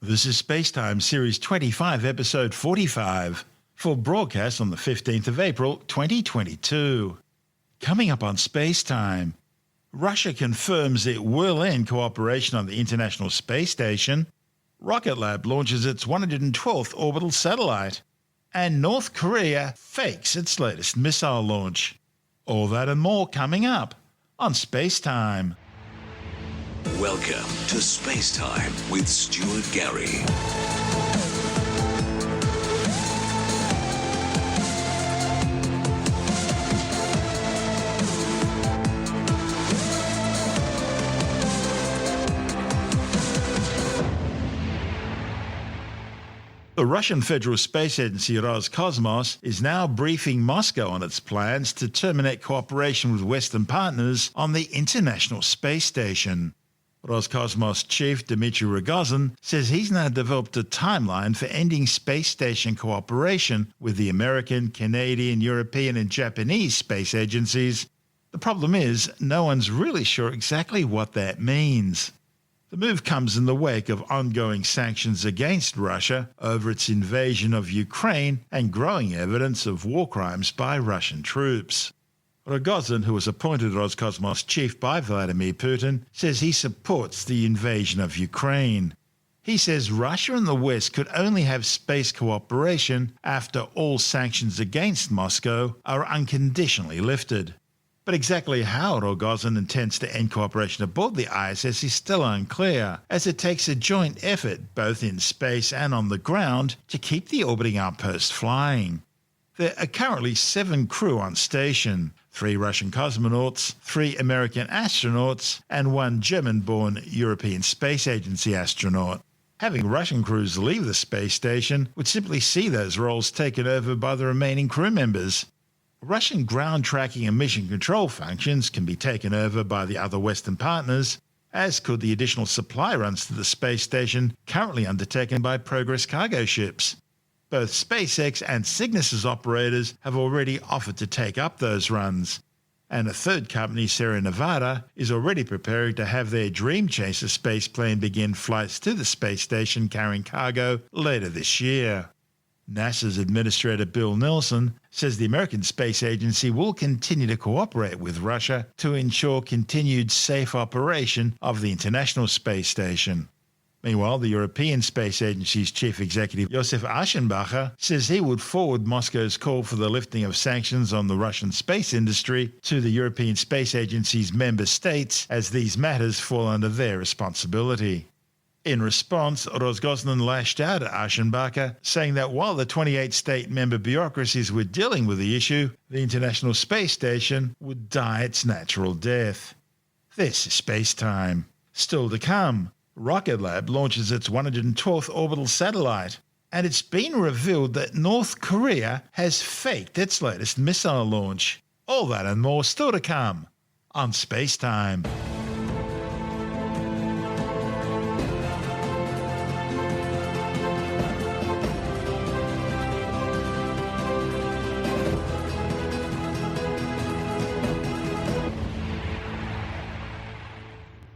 This is Spacetime Series 25, Episode 45, for broadcast on the 15th of April 2022. Coming up on Spacetime, Russia confirms it will end cooperation on the International Space Station, Rocket Lab launches its 112th orbital satellite, and North Korea fakes its latest missile launch. All that and more coming up on Spacetime. Welcome to Spacetime with Stuart Gary. The Russian Federal Space Agency Roscosmos is now briefing Moscow on its plans to terminate cooperation with Western partners on the International Space Station. Roscosmos chief Dmitry Rogozin says he's now developed a timeline for ending space station cooperation with the American, Canadian, European and Japanese space agencies. The problem is, no one's really sure exactly what that means. The move comes in the wake of ongoing sanctions against Russia over its invasion of Ukraine and growing evidence of war crimes by Russian troops. Rogozin, who was appointed Roscosmos chief by Vladimir Putin, says he supports the invasion of Ukraine. He says Russia and the West could only have space cooperation after all sanctions against Moscow are unconditionally lifted. But exactly how Rogozin intends to end cooperation aboard the ISS is still unclear, as it takes a joint effort, both in space and on the ground, to keep the orbiting outpost flying. There are currently 7 crew on station, 3 Russian cosmonauts, 3 American astronauts, and 1 German-born European Space Agency astronaut. Having Russian crews leave the space station would simply see those roles taken over by the remaining crew members. Russian ground tracking and mission control functions can be taken over by the other Western partners, as could the additional supply runs to the space station currently undertaken by Progress cargo ships. Both SpaceX and Cygnus's operators have already offered to take up those runs, and a third company, Sierra Nevada, is already preparing to have their Dream Chaser spaceplane begin flights to the space station carrying cargo later this year. NASA's Administrator Bill Nelson says the American Space Agency will continue to cooperate with Russia to ensure continued safe operation of the International Space Station. Meanwhile, the European Space Agency's chief executive, Josef Aschenbacher, says he would forward Moscow's call for the lifting of sanctions on the Russian space industry to the European Space Agency's member states, as these matters fall under their responsibility. In response, Roscosmos lashed out at Aschenbacher, saying that while the 28 state member bureaucracies were dealing with the issue, the International Space Station would die its natural death. This is Spacetime. Still to come, Rocket Lab launches its 112th orbital satellite, and it's been revealed that North Korea has faked its latest missile launch. All that and more still to come on Spacetime.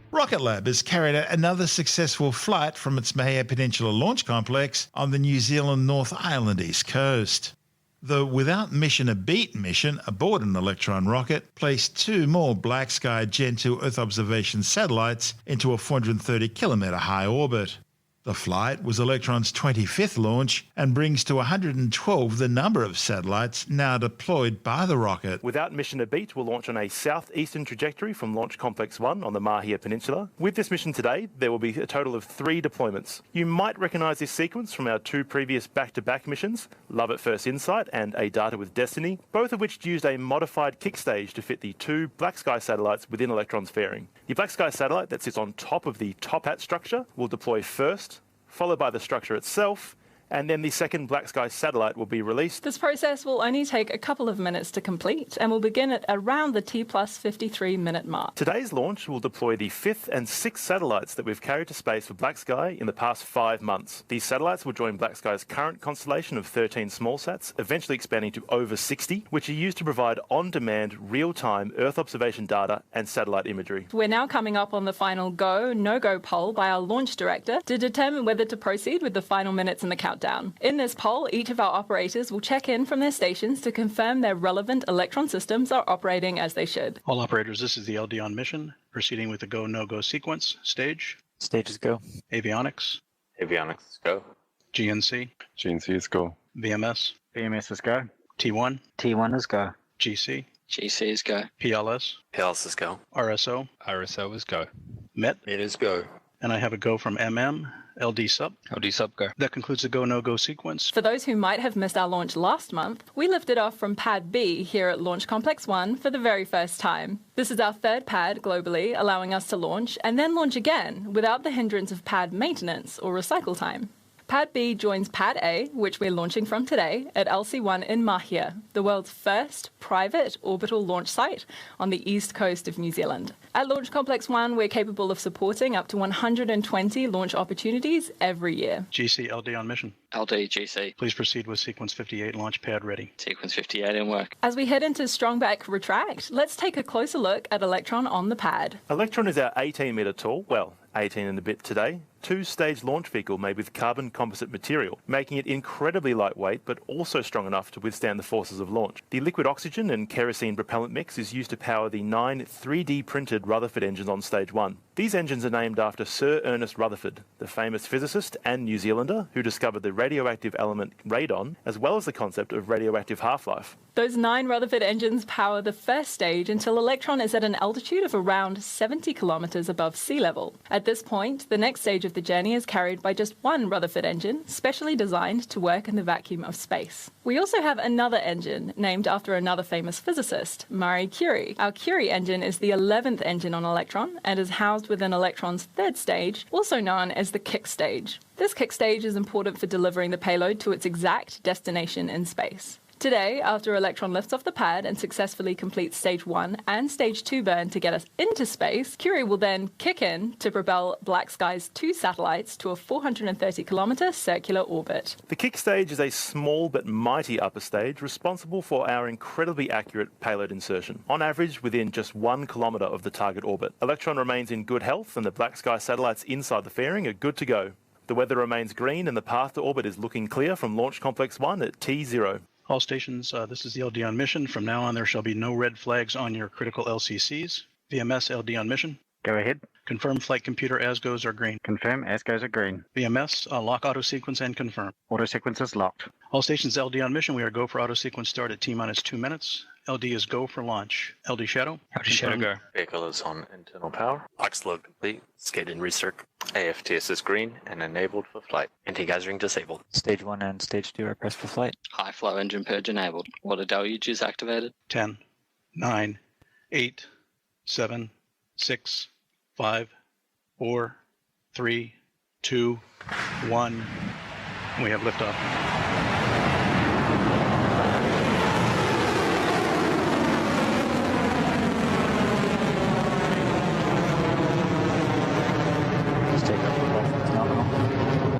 Rocket Lab has carried out another successful flight from its Mahia Peninsula launch complex on the New Zealand North Island east coast. The Without Mission a Beat mission aboard an Electron rocket placed 2 more Black Sky Gen 2 Earth observation satellites into a 430-kilometre high orbit. The flight was Electron's 25th launch and brings to 112 the number of satellites now deployed by the rocket. Without Mission a Beat will launch on a southeastern trajectory from Launch Complex 1 on the Mahia Peninsula. With this mission today, there will be a total of 3 deployments. You might recognise this sequence from our 2 previous back-to-back missions, Love at First Insight and A Data with Destiny, both of which used a modified kick stage to fit the 2 Black Sky satellites within Electron's fairing. The Black Sky satellite that sits on top of the top hat structure will deploy first, followed by the structure itself, and then the second Black Sky satellite will be released. This process will only take a couple of minutes to complete and will begin at around the T plus 53 minute mark. Today's launch will deploy the 5th and 6th satellites that we've carried to space for Black Sky in the past 5 months. These satellites will join Black Sky's current constellation of 13 small sats, eventually expanding to over 60, which are used to provide on-demand, real-time Earth observation data and satellite imagery. We're now coming up on the final go, no-go poll by our launch director to determine whether to proceed with the final minutes in the countdown. In this poll, each of our operators will check in from their stations to confirm their relevant Electron systems are operating as they should. All operators, this is the LD on mission, proceeding with the go, no-go sequence. Stage. Stages go. Avionics. Avionics is go. GNC. GNC is go. VMS. VMS is go. T1. T1 is go. GC. GC is go. PLS. PLS is go. RSO. RSO is go. MET. It is go. And I have a go from MM. LD sub. LD sub go. That concludes the go, no-go sequence. For those who might have missed our launch last month, we lifted off from Pad B here at Launch Complex 1 for the very first time. This is our third pad globally, allowing us to launch and then launch again without the hindrance of pad maintenance or recycle time. Pad B joins Pad A, which we're launching from today, at LC-1 in Mahia, the world's first private orbital launch site on the east coast of New Zealand. At Launch Complex 1, we're capable of supporting up to 120 launch opportunities every year. GC LD on mission. LD GC. Please proceed with sequence 58 launch pad ready. Sequence 58 in work. As we head into Strongback Retract, let's take a closer look at Electron on the pad. Electron is our 18-metre tall, 18 and a bit today, two-stage launch vehicle made with carbon composite material, making it incredibly lightweight but also strong enough to withstand the forces of launch. The liquid oxygen and kerosene propellant mix is used to power the 9 3D printed Rutherford engines on stage 1. These engines are named after Sir Ernest Rutherford, the famous physicist and New Zealander who discovered the radioactive element radon, as well as the concept of radioactive half-life. Those 9 Rutherford engines power the first stage until Electron is at an altitude of around 70 kilometres above sea level. At this point, the next stage of the journey is carried by just one Rutherford engine, specially designed to work in the vacuum of space. We also have another engine, named after another famous physicist, Marie Curie. Our Curie engine is the 11th engine on Electron and is housed within Electron's third stage, also known as the kick stage. This kick stage is important for delivering the payload to its exact destination in space. Today, after Electron lifts off the pad and successfully completes Stage 1 and Stage 2 burn to get us into space, Curie will then kick in to propel Black Sky's 2 satellites to a 430-kilometre circular orbit. The kick stage is a small but mighty upper stage responsible for our incredibly accurate payload insertion, on average within just 1 kilometre of the target orbit. Electron remains in good health and the Black Sky satellites inside the fairing are good to go. The weather remains green and the path to orbit is looking clear from Launch Complex 1 at T0. All stations, this is the LD on mission. From now on, there shall be no red flags on your critical LCCs. VMS LD on mission. Go ahead. Confirm flight computer as goes are green. Confirm as goes are green. VMS, lock auto sequence and confirm. Auto sequence is locked. All stations LD on mission. We are go for auto sequence start at T-minus 2 minutes. LD is go for launch. LD Shadow. LD Shadow go. Vehicle is on internal power. Box load complete. Skate in recirc. AFTS is green and enabled for flight. Anti-geysering disabled. Stage 1 and Stage 2 are pressed for flight. High flow engine purge enabled. Water deluge is activated. 10, 9, 8, 7, 6, 5, 4, 3, 2, 1. We have liftoff.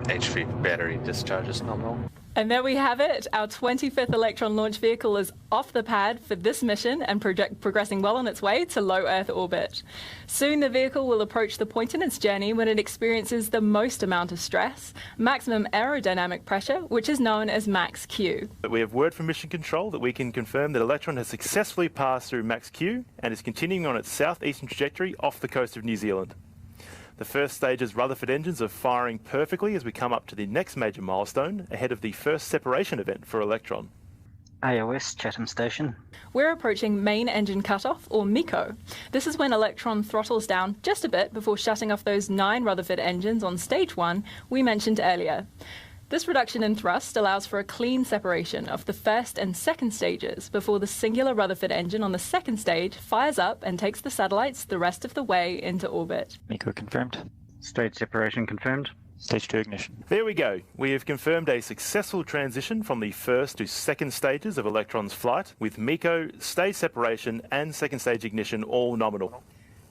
HV battery discharge is nominal. And there we have it. Our 25th Electron launch vehicle is off the pad for this mission and progressing well on its way to low Earth orbit. Soon the vehicle will approach the point in its journey when it experiences the most amount of stress, maximum aerodynamic pressure, which is known as max Q. We have word from Mission Control that we can confirm that Electron has successfully passed through max Q and is continuing on its southeastern trajectory off the coast of New Zealand. The first stage's Rutherford engines are firing perfectly as we come up to the next major milestone ahead of the first separation event for Electron. AOS Chatham Station. We're approaching main engine cutoff, or MECO. This is when Electron throttles down just a bit before shutting off those 9 Rutherford engines on stage 1 we mentioned earlier. This reduction in thrust allows for a clean separation of the first and second stages before the singular Rutherford engine on the second stage fires up and takes the satellites the rest of the way into orbit. MECO confirmed. Stage separation confirmed. Stage 2 ignition. There we go. We have confirmed a successful transition from the first to second stages of Electron's flight, with MECO, stage separation and second stage ignition all nominal.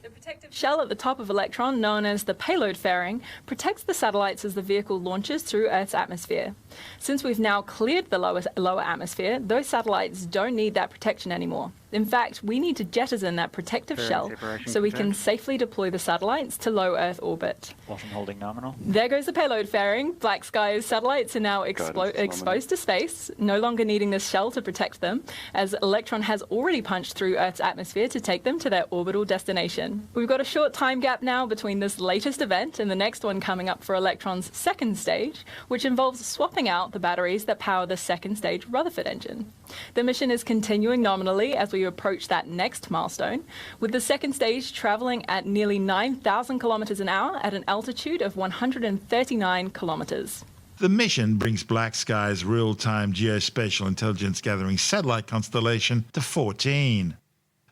The protective shell at the top of Electron, known as the payload fairing, protects the satellites as the vehicle launches through Earth's atmosphere. Since we've now cleared the lower atmosphere, those satellites don't need that protection anymore. In fact, we need to jettison that protective shell so we can safely deploy the satellites to low Earth orbit. Bottom holding nominal. There goes the payload fairing. Black Sky's satellites are now exposed to space, no longer needing this shell to protect them, as Electron has already punched through Earth's atmosphere to take them to their orbital destination. We've got a short time gap now between this latest event and the next one coming up for Electron's second stage, which involves swapping out the batteries that power the second stage Rutherford engine. The mission is continuing nominally as we approach that next milestone, with the second stage traveling at nearly 9,000 kilometers an hour at an altitude of 139 kilometers. The mission brings Black Sky's real-time geospatial intelligence gathering satellite constellation to 14.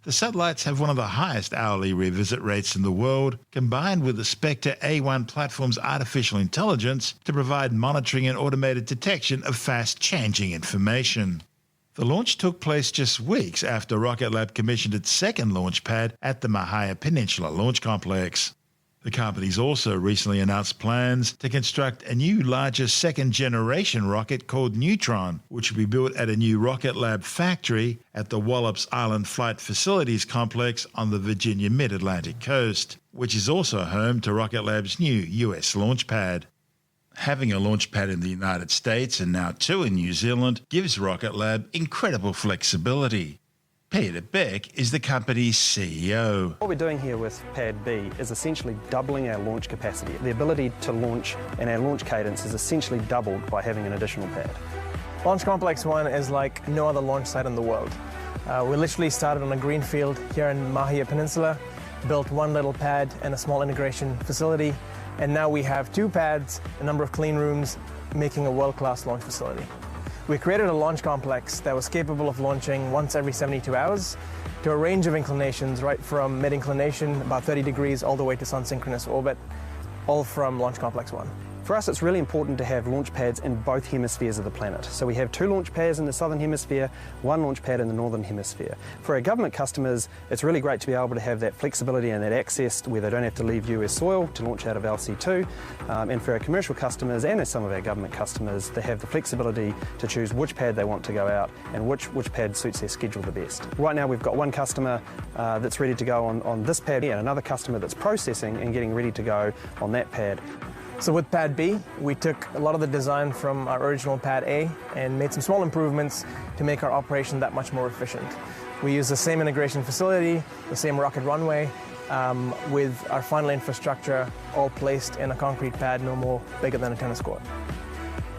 The satellites have one of the highest hourly revisit rates in the world, combined with the Spectre A1 platform's artificial intelligence to provide monitoring and automated detection of fast-changing information. The launch took place just weeks after Rocket Lab commissioned its second launch pad at the Mahia Peninsula launch complex. The company's also recently announced plans to construct a new, larger second-generation rocket called Neutron, which will be built at a new Rocket Lab factory at the Wallops Island Flight Facilities Complex on the Virginia mid-Atlantic coast, which is also home to Rocket Lab's new US launch pad. Having a launch pad in the United States and now two in New Zealand gives Rocket Lab incredible flexibility. Peter Beck is the company's CEO. What we're doing here with Pad B is essentially doubling our launch capacity. The ability to launch and our launch cadence is essentially doubled by having an additional pad. Launch Complex 1 is like no other launch site in the world. We literally started on a green field here in Mahia Peninsula, built one little pad and a small integration facility, and now we have two pads, a number of clean rooms, making a world-class launch facility. We created a launch complex that was capable of launching once every 72 hours to a range of inclinations, right from mid-inclination, about 30 degrees, all the way to sun-synchronous orbit, all from Launch Complex 1. For us, it's really important to have launch pads in both hemispheres of the planet. So we have two launch pads in the southern hemisphere, one launch pad in the northern hemisphere. For our government customers, it's really great to be able to have that flexibility and that access where they don't have to leave US soil to launch out of LC2. And for our commercial customers and some of our government customers, they have the flexibility to choose which pad they want to go out and which pad suits their schedule the best. Right now we've got one customer that's ready to go on this pad and another customer that's processing and getting ready to go on that pad. So with Pad B, we took a lot of the design from our original Pad A and made some small improvements to make our operation that much more efficient. We use the same integration facility, the same rocket runway, with our final infrastructure all placed in a concrete pad no more bigger than a tennis court.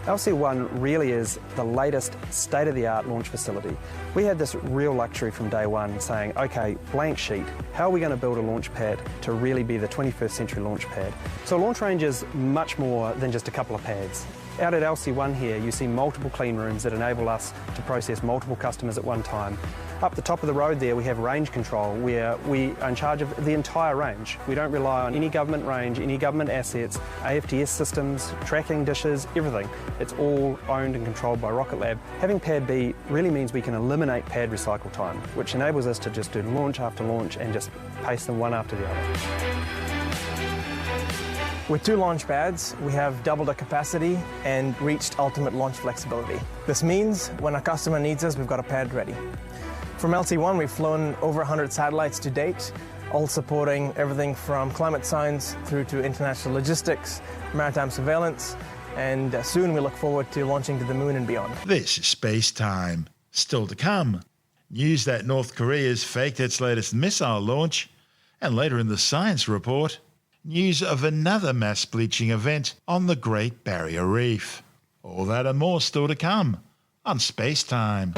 LC1 really is the latest state-of-the-art launch facility. We had this real luxury from day one saying, okay, blank sheet, how are we going to build a launch pad to really be the 21st century launch pad? So a launch range is much more than just a couple of pads. Out at LC1 here, you see multiple clean rooms that enable us to process multiple customers at one time. Up the top of the road there, we have range control, where we are in charge of the entire range. We don't rely on any government range, any government assets, AFTS systems, tracking dishes, everything. It's all owned and controlled by Rocket Lab. Having Pad B really means we can eliminate pad recycle time, which enables us to just do launch after launch and just pace them one after the other. With two launch pads, we have doubled our capacity and reached ultimate launch flexibility. This means when a customer needs us, we've got a pad ready. From LC1, we've flown over 100 satellites to date, all supporting everything from climate science through to international logistics, maritime surveillance, and soon we look forward to launching to the moon and beyond. This is Space Time. Still to come, news that North Korea's faked its latest missile launch, and later in the science report, news of another mass bleaching event on the Great Barrier Reef. All that and more still to come on Space Time.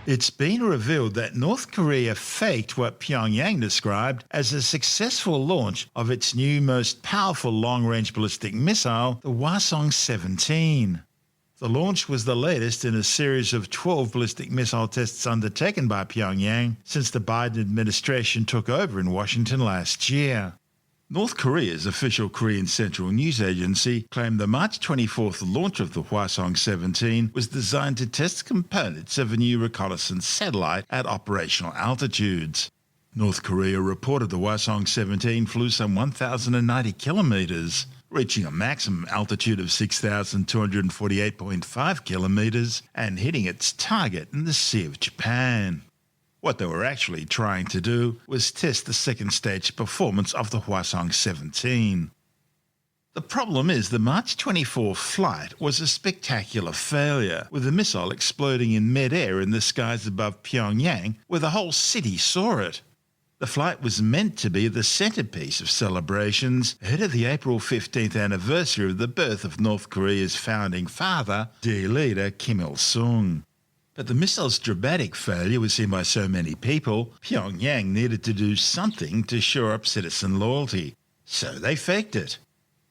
It's been revealed that North Korea faked what Pyongyang described as a successful launch of its new most powerful long-range ballistic missile, the Hwasong-17. The launch was the latest in a series of 12 ballistic missile tests undertaken by Pyongyang since the Biden administration took over in Washington last year. North Korea's official Korean Central News Agency claimed the March 24th launch of the Hwasong-17 was designed to test components of a new reconnaissance satellite at operational altitudes. North Korea reported the Hwasong-17 flew some 1,090 kilometers, reaching a maximum altitude of 6,248.5 kilometers and hitting its target in the Sea of Japan. What they were actually trying to do was test the second stage performance of the Hwasong-17. The problem is the March 24 flight was a spectacular failure, with the missile exploding in mid-air in the skies above Pyongyang, where the whole city saw it. The flight was meant to be the centerpiece of celebrations ahead of the April 15th anniversary of the birth of North Korea's founding father, dear leader Kim Il-sung. But the missile's dramatic failure was seen by so many people, Pyongyang needed to do something to shore up citizen loyalty. So they faked it.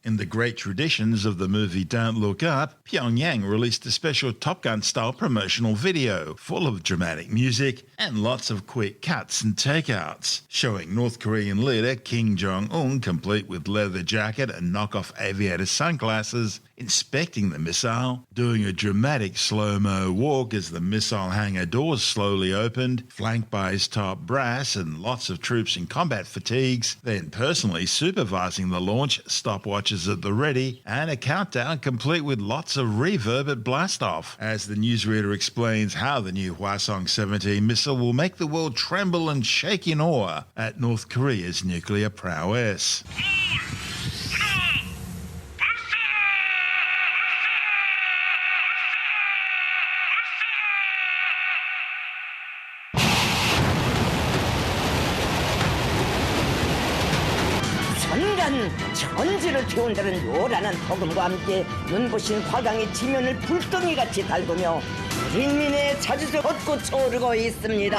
In the great traditions of the movie Don't Look Up, Pyongyang released a special Top Gun-style promotional video full of dramatic music and lots of quick cuts and takeouts, showing North Korean leader Kim Jong-un complete with leather jacket and knockoff aviator sunglasses, inspecting the missile, doing a dramatic slow-mo walk as the missile hangar doors slowly opened, flanked by his top brass and lots of troops in combat fatigues, then personally supervising the launch, stopwatches at the ready, and a countdown complete with lots of reverb at blastoff, as the newsreader explains how the new Hwasong-17 missile will make the world tremble and shake in awe at North Korea's nuclear prowess. 천지를 뒤흔드는 요란한 폭음과 함께 눈부신 화강이 지면을 불덩이같이 달구며 인민의 자주를 걷고 쳐오르고 있습니다.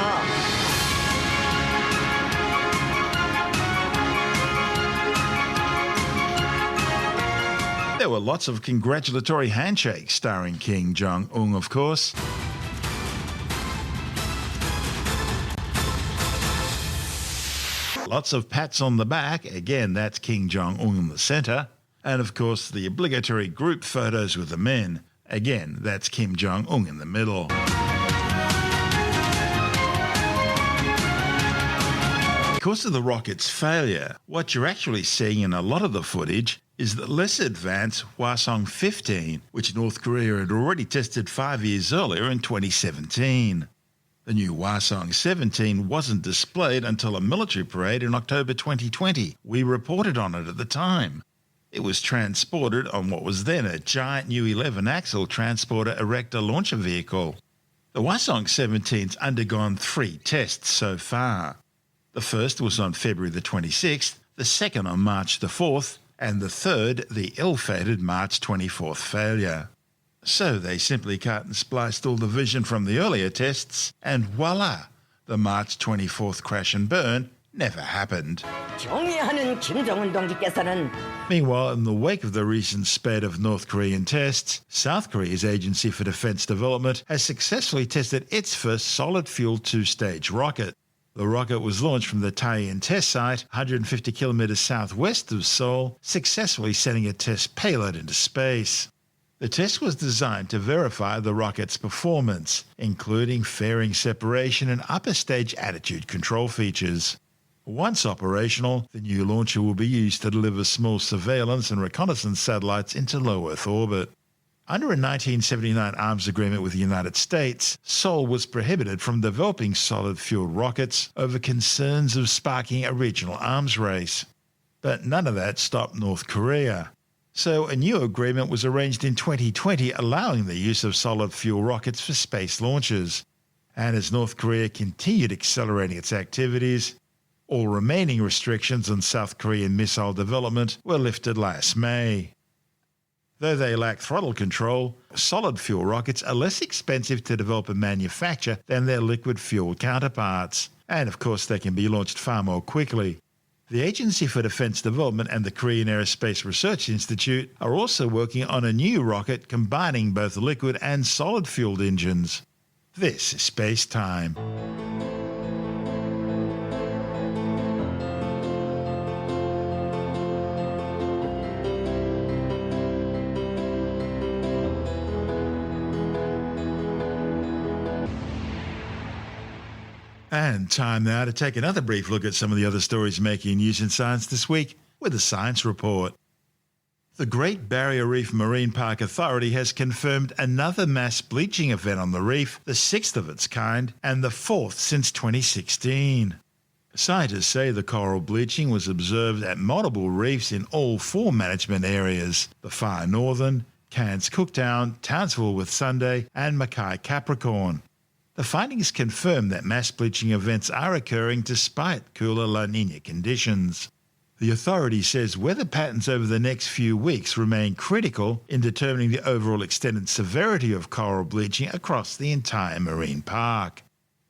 There were lots of congratulatory handshakes starring Kim Jong-un, of course. Lots of pats on the back, again that's Kim Jong-un in the centre, and of course the obligatory group photos with the men, again that's Kim Jong-un in the middle. Because of the rocket's failure, what you're actually seeing in a lot of the footage is the less advanced Hwasong-15, which North Korea had already tested 5 years earlier in 2017. The new Hwasong-17 wasn't displayed until a military parade in October 2020. We reported on it at the time. It was transported on what was then a giant new 11-axle transporter erector launcher vehicle. The Hwasong-17's undergone 3 tests so far. The first was on February the 26th, the second on March the 4th, and the third the ill-fated March 24th failure. So they simply cut and spliced all the vision from the earlier tests, and voila, the March 24th crash and burn never happened. Meanwhile, in the wake of the recent spate of North Korean tests, South Korea's Agency for Defense Development has successfully tested its first solid-fuel 2-stage rocket. The rocket was launched from the Taein test site, 150 kilometers southwest of Seoul, successfully sending a test payload into space. The test was designed to verify the rocket's performance, including fairing separation and upper stage attitude control features. Once operational, the new launcher will be used to deliver small surveillance and reconnaissance satellites into low Earth orbit. Under a 1979 arms agreement with the United States, Seoul was prohibited from developing solid-fueled rockets over concerns of sparking a regional arms race. But none of that stopped North Korea. So a new agreement was arranged in 2020 allowing the use of solid-fuel rockets for space launches. And as North Korea continued accelerating its activities, all remaining restrictions on South Korean missile development were lifted last May. Though they lack throttle control, solid fuel rockets are less expensive to develop and manufacture than their liquid fuel counterparts. And of course, they can be launched far more quickly. The Agency for Defence Development and the Korean Aerospace Research Institute are also working on a new rocket combining both liquid and solid-fueled engines. This is Space Time. And time now to take another brief look at some of the other stories making news in science this week with a science report. The Great Barrier Reef Marine Park Authority has confirmed another mass bleaching event on the reef, the sixth of its kind, and the fourth since 2016. Scientists say the coral bleaching was observed at multiple reefs in all four management areas: the far northern, Cairns Cooktown, Townsville with Sunday, and Mackay Capricorn. The findings confirm that mass bleaching events are occurring despite cooler La Niña conditions. The authority says weather patterns over the next few weeks remain critical in determining the overall extent and severity of coral bleaching across the entire marine park.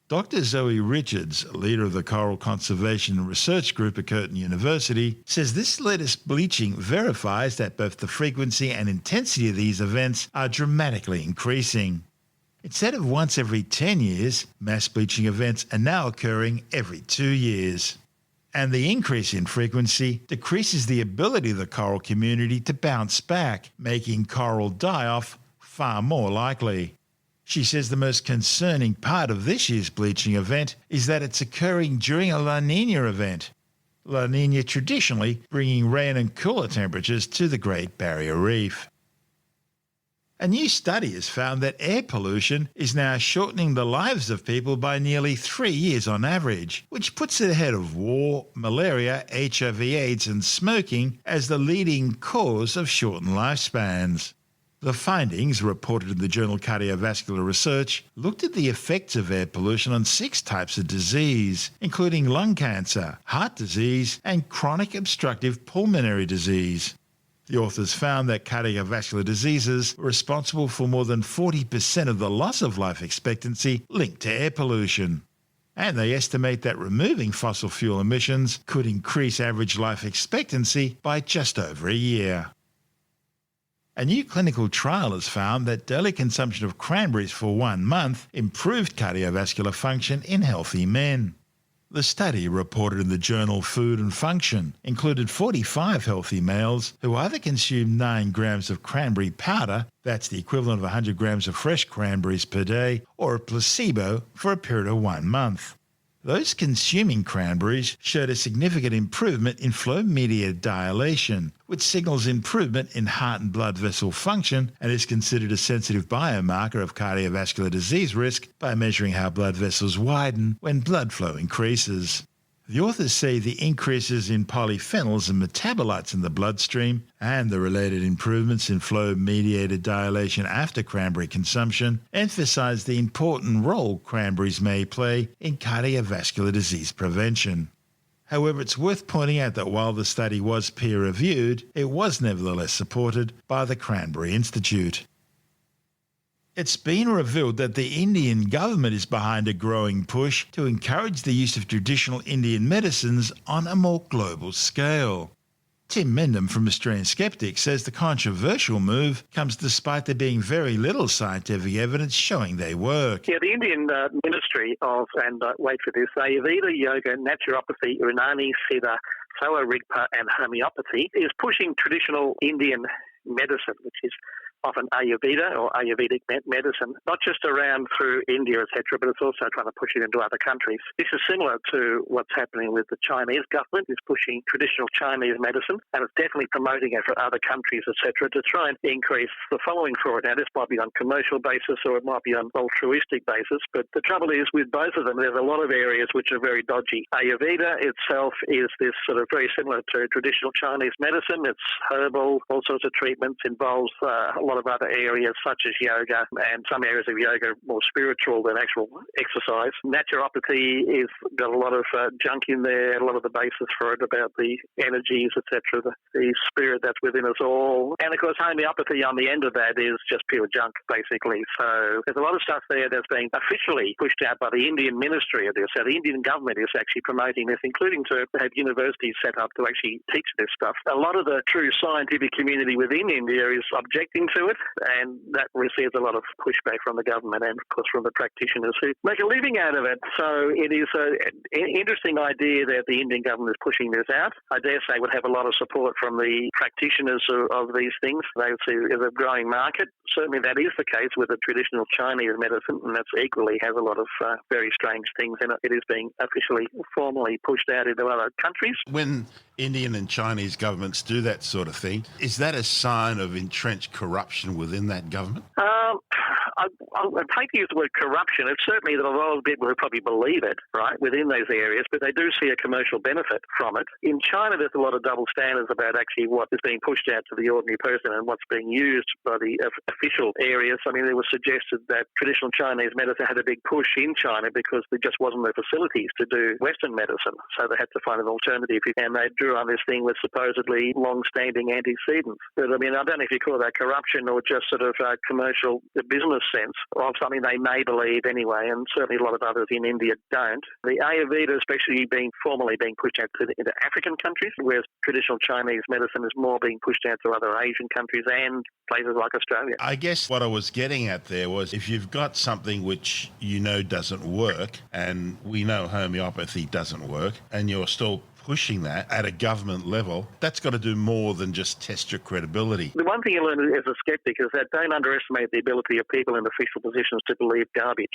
Dr. Zoe Richards, leader of the Coral Conservation and Research Group at Curtin University, says this latest bleaching verifies that both the frequency and intensity of these events are dramatically increasing. Instead of once every 10 years, mass bleaching events are now occurring every 2 years. And the increase in frequency decreases the ability of the coral community to bounce back, making coral die-off far more likely. She says the most concerning part of this year's bleaching event is that it's occurring during a La Niña event. La Niña traditionally bringing rain and cooler temperatures to the Great Barrier Reef. A new study has found that air pollution is now shortening the lives of people by nearly 3 years on average, which puts it ahead of war, malaria, HIV/AIDS and smoking as the leading cause of shortened lifespans. The findings, reported in the journal Cardiovascular Research, looked at the effects of air pollution on 6 types of disease, including lung cancer, heart disease and chronic obstructive pulmonary disease. The authors found that cardiovascular diseases were responsible for more than 40% of the loss of life expectancy linked to air pollution. And they estimate that removing fossil fuel emissions could increase average life expectancy by just over a year. A new clinical trial has found that daily consumption of cranberries for 1 month improved cardiovascular function in healthy men. The study, reported in the journal Food and Function, included 45 healthy males who either consumed 9 grams of cranberry powder, that's the equivalent of 100 grams of fresh cranberries per day, or a placebo for a period of 1 month. Those consuming cranberries showed a significant improvement in flow-mediated dilation, which signals improvement in heart and blood vessel function and is considered a sensitive biomarker of cardiovascular disease risk by measuring how blood vessels widen when blood flow increases. The authors say the increases in polyphenols and metabolites in the bloodstream and the related improvements in flow-mediated dilation after cranberry consumption emphasize the important role cranberries may play in cardiovascular disease prevention. However, it's worth pointing out that while the study was peer-reviewed, it was nevertheless supported by the Cranberry Institute. It's been revealed that the Indian government is behind a growing push to encourage the use of traditional Indian medicines on a more global scale. Tim Mendham from Australian Skeptics says the controversial move comes despite there being very little scientific evidence showing they work. Yeah, the Indian Ministry of, and wait for this, Ayurveda, Yoga, Naturopathy, Unani, Siddha, Soa Rigpa and Homeopathy is pushing traditional Indian medicine, which is often Ayurveda or Ayurvedic medicine, not just around through India, etc., but it's also trying to push it into other countries. This is similar to what's happening with the Chinese government, is pushing traditional Chinese medicine, and it's definitely promoting it for other countries, etc., to try and increase the following for it. Now, this might be on commercial basis or it might be on altruistic basis, but the trouble is with both of them, there's a lot of areas which are very dodgy. Ayurveda itself is this sort of very similar to traditional Chinese medicine. It's herbal, all sorts of treatments treatments, involves a lot of other areas such as yoga, and some areas of yoga more spiritual than actual exercise. Naturopathy is got a lot of junk in there, a lot of the basis for it about the energies, etc., the spirit that's within us all. And of course, homeopathy on the end of that is just pure junk, basically. So there's a lot of stuff there that's being officially pushed out by the Indian Ministry of this. So the Indian government is actually promoting this, including to have universities set up to actually teach this stuff. A lot of the true scientific community within India is objecting to it, and that receives a lot of pushback from the government and, of course, from the practitioners who make a living out of it. So it is an interesting idea that the Indian government is pushing this out. I dare say would have a lot of support from the practitioners of these things. They would see it as a growing market. Certainly that is the case with the traditional Chinese medicine, and that's equally has a lot of very strange things in it. It is being officially, formally pushed out into other countries. When Indian and Chinese governments do that sort of thing, is that a sign of entrenched corruption within that government? I'd hate to use the word corruption. It's certainly that a lot of people who probably believe it, right, within those areas, but they do see a commercial benefit from it. In China, there's a lot of double standards about actually what is being pushed out to the ordinary person and what's being used by the official areas. I mean, it was suggested that traditional Chinese medicine had a big push in China because there just wasn't the facilities to do Western medicine, so they had to find an alternative, and they drew on this thing with supposedly long-standing antecedents. But, I mean, I don't know if you call that corruption or just sort of commercial business sense of something they may believe anyway, and certainly a lot of others in India don't. The Ayurveda especially formally being pushed out into African countries, whereas traditional Chinese medicine is more being pushed out to other Asian countries and places like Australia. I guess what I was getting at there was if you've got something which you know doesn't work, and we know homeopathy doesn't work, and you're still pushing that at a government level, that's got to do more than just test your credibility. The one thing you learn as a skeptic is that don't underestimate the ability of people in official positions to believe garbage.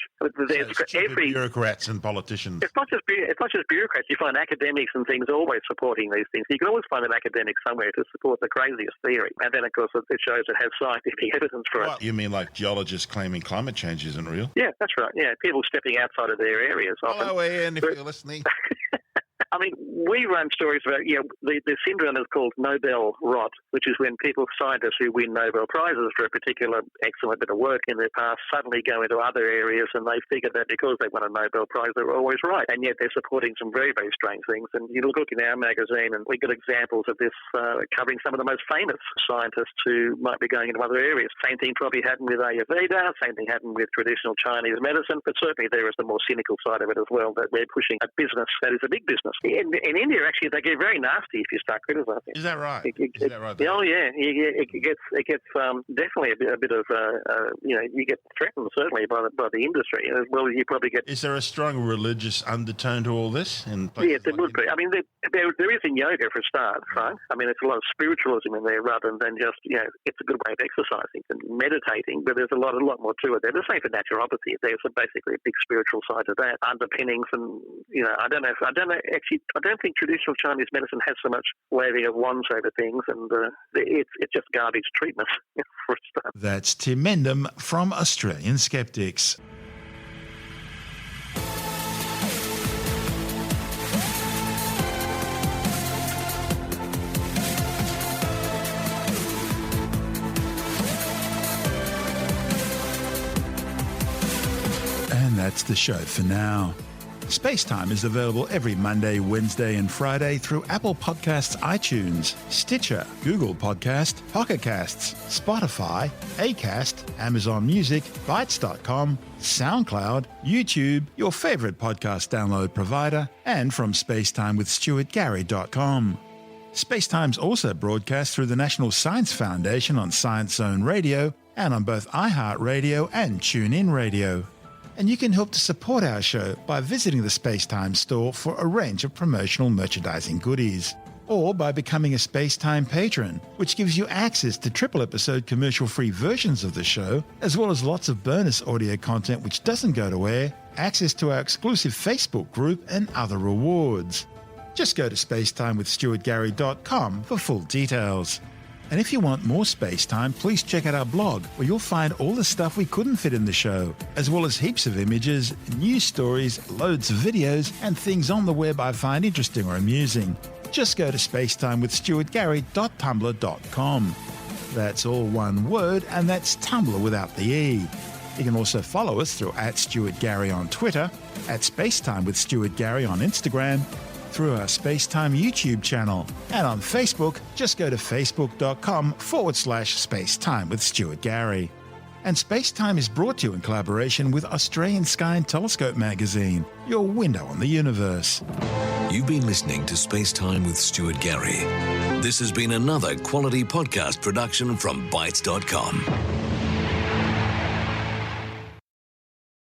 Bureaucrats and politicians. It's not just bureaucrats. You find academics and things always supporting these things. You can always find an academic somewhere to support the craziest theory. And then, of course, it shows it has scientific evidence for it. You mean like geologists claiming climate change isn't real? Yeah, that's right. Yeah, people stepping outside of their areas often. Hello, Ian, if you're listening. I mean, we run stories about, the syndrome is called Nobel rot, which is when scientists who win Nobel Prizes for a particular excellent bit of work in their past suddenly go into other areas, and they figure that because they won a Nobel Prize, they're always right. And yet they're supporting some very, very strange things. And you look in our magazine, and we've got examples of this covering some of the most famous scientists who might be going into other areas. Same thing probably happened with Ayurveda, same thing happened with traditional Chinese medicine, but certainly there is the more cynical side of it as well, that we're pushing a business that is a big business. In India, actually, they get very nasty if you start criticising. Is that right? Is that right? Oh, yeah. It gets definitely a bit of you get threatened certainly by the industry as well as you probably get. Is there a strong religious undertone to all this? Yes, there would be. I mean, there is in yoga for a start, right? I mean, it's a lot of spiritualism in there rather than just it's a good way of exercising and meditating. But there's a lot more to it. They're the same for naturopathy. There's basically a big spiritual side to that, underpinnings, and I don't think traditional Chinese medicine has so much waving of wands over things, and it's just garbage treatment for a start. That's Tim Mendham from Australian Skeptics. And that's the show for now. Spacetime is available every Monday, Wednesday and Friday through Apple Podcasts, iTunes, Stitcher, Google Podcast, Pocket Casts, Spotify, Acast, Amazon Music, Bytes.com, SoundCloud, YouTube, your favourite podcast download provider, and from spacetimewithstuartgary.com. Spacetime's also broadcast through the National Science Foundation on Science Zone Radio and on both iHeartRadio and TuneIn Radio. And you can help to support our show by visiting the Spacetime store for a range of promotional merchandising goodies, or by becoming a Spacetime patron, which gives you access to triple-episode commercial-free versions of the show, as well as lots of bonus audio content which doesn't go to air, access to our exclusive Facebook group, and other rewards. Just go to spacetimewithstuartgary.com for full details. And if you want more Spacetime, please check out our blog, where you'll find all the stuff we couldn't fit in the show, as well as heaps of images, news stories, loads of videos, and things on the web I find interesting or amusing. Just go to spacetimewithstuartgary.tumblr.com. That's all one word, and that's Tumblr without the E. You can also follow us through @StuartGary on Twitter, @Spacetime with Stuart Gary on Instagram, through our Spacetime YouTube channel, and on Facebook, just go to facebook.com/Spacetime with Stuart Gary. And Spacetime is brought to you in collaboration with Australian Sky and Telescope magazine, your window on the universe. You've been listening to Spacetime with Stuart Gary. This has been another quality podcast production from Bytes.com.